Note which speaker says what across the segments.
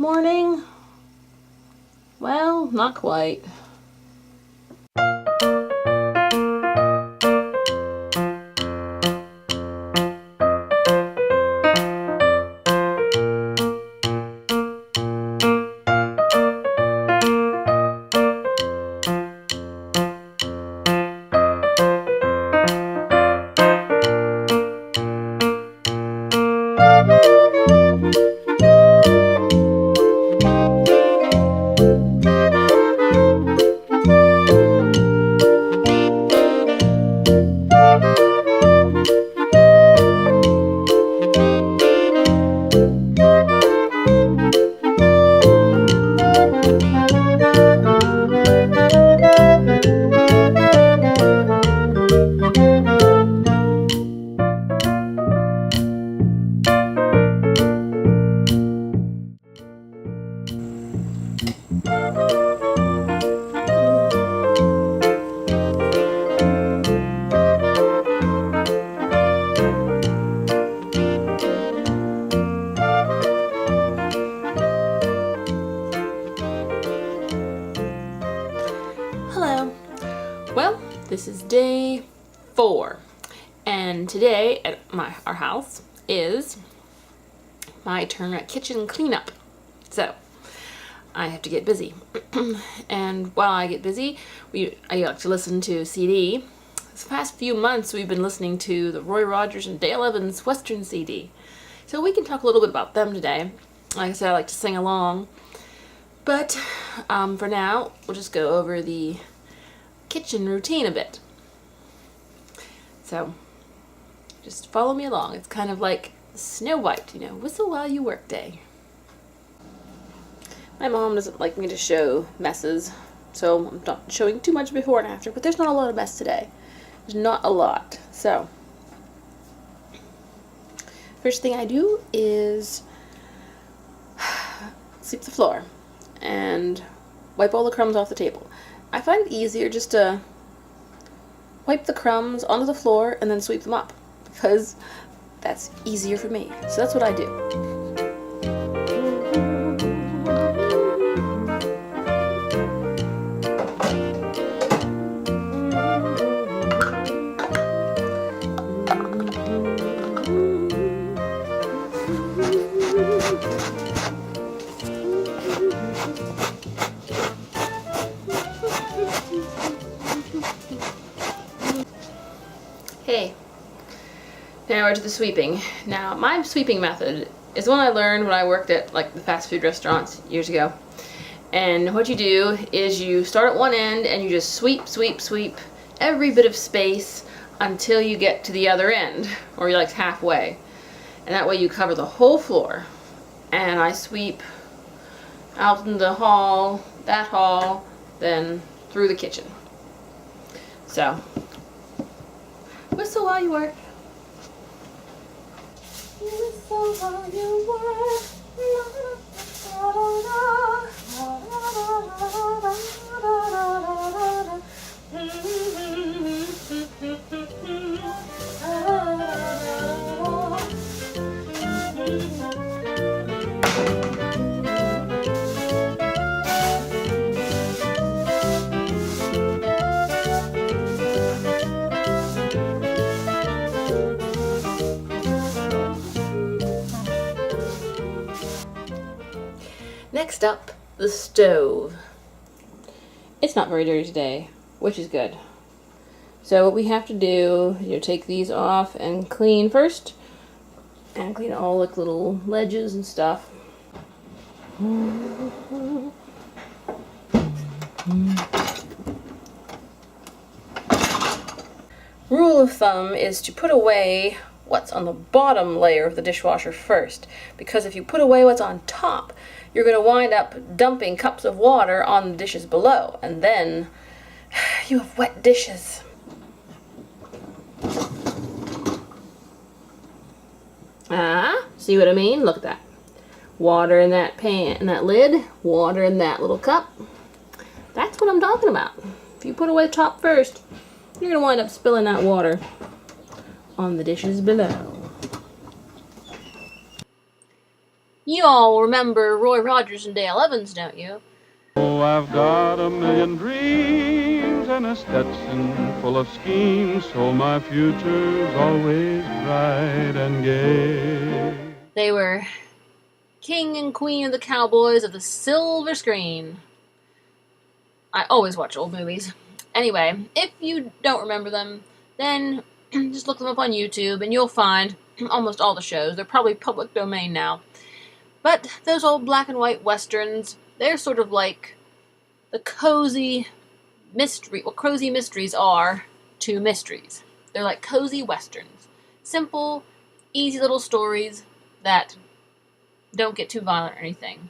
Speaker 1: Morning? Well, not quite. Hello. Well, this is day 4, and today at our house is my turn at kitchen cleanup. So I have to get busy, and while I get busy, I like to listen to CD. This past few months, we've been listening to the Roy Rogers and Dale Evans Western CD. So we can talk a little bit about them today. Like I said, I like to sing along. But for now, we'll just go over the kitchen routine a bit. So just follow me along. It's kind of like Snow White, whistle while you work day. My mom doesn't like me to show messes, so I'm not showing too much before and after, but there's not a lot of mess today. There's not a lot. So first thing I do is sweep the floor and wipe all the crumbs off the table. I find it easier just to wipe the crumbs onto the floor and then sweep them up, because that's easier for me. So that's what I do. Hey, now we're to the sweeping. Now, my sweeping method is one I learned when I worked at the fast food restaurants years ago. And what you do is you start at one end and you just sweep, sweep, sweep every bit of space until you get to the other end, or you're like halfway. And that way you cover the whole floor. And I sweep out in the hall, that hall, then through the kitchen. So whistle while you work. Whistle while you work. Next up, the stove. It's not very dirty today, which is good. So what we have to do, take these off and clean first, and clean all the little ledges and stuff. Rule of thumb is to put away what's on the bottom layer of the dishwasher first, because if you put away what's on top, you're going to wind up dumping cups of water on the dishes below, and then you have wet dishes. See what I mean? Look at that. Water in that pan, in that lid, water in that little cup. That's what I'm talking about. If you put away the top first, you're going to wind up spilling that water on the dishes below. You all remember Roy Rogers and Dale Evans, don't you?
Speaker 2: Oh, I've got a million dreams and a Stetson full of schemes, so my future's always bright and gay.
Speaker 1: They were king and queen of the cowboys of the silver screen. I always watch old movies. Anyway, if you don't remember them, then just look them up on YouTube and you'll find almost all the shows. They're probably public domain now. But those old black and white westerns, they're sort of like the cozy mystery, what cozy mysteries are to mysteries. They're like cozy westerns. Simple, easy little stories that don't get too violent or anything.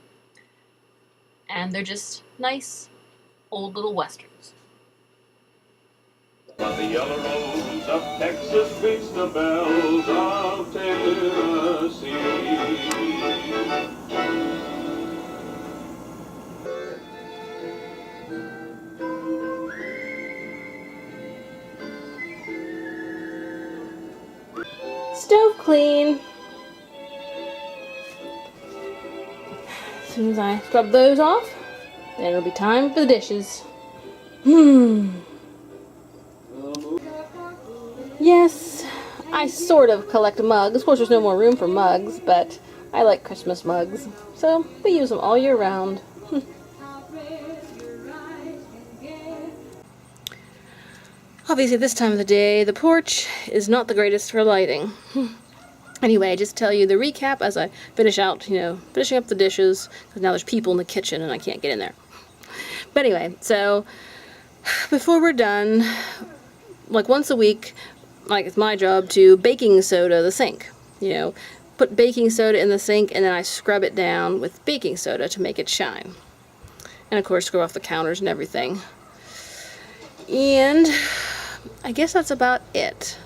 Speaker 1: And they're just nice, old little westerns.
Speaker 2: But the yellow rose of Texas rings the bells of Tennessee.
Speaker 1: Stove clean. As soon as I scrub those off, then it'll be time for the dishes. Yes, I sort of collect mugs. Of course, there's no more room for mugs, but I like Christmas mugs, so we use them all year round. Obviously, this time of the day, the porch is not the greatest for lighting. Anyway, just tell you the recap as I finish out, finishing up the dishes, because now there's people in the kitchen and I can't get in there. But anyway, so before we're done, like once a week, like it's my job to baking soda the sink. Put baking soda in the sink and then I scrub it down with baking soda to make it shine. And of course, scrub off the counters and everything. And I guess that's about it.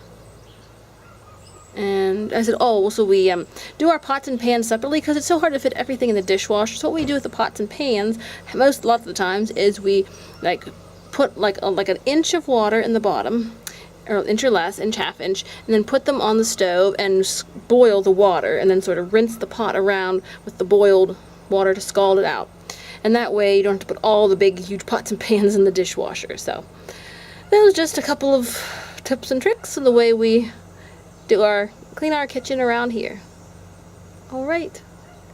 Speaker 1: And I said, so we do our pots and pans separately because it's so hard to fit everything in the dishwasher. So what we do with the pots and pans, lots of the times, is we put like an inch of water in the bottom, or an inch or less, half inch, and then put them on the stove and boil the water, and then sort of rinse the pot around with the boiled water to scald it out. And that way you don't have to put all the big, huge pots and pans in the dishwasher. So that was just a couple of tips and tricks of the way we clean our kitchen around here. Alright,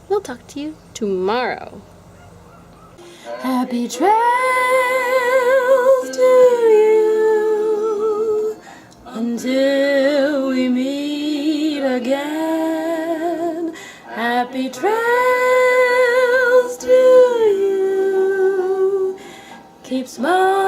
Speaker 1: we'll talk to you tomorrow. Happy trails to you until we meet again. Happy trails to you. Keep smiling.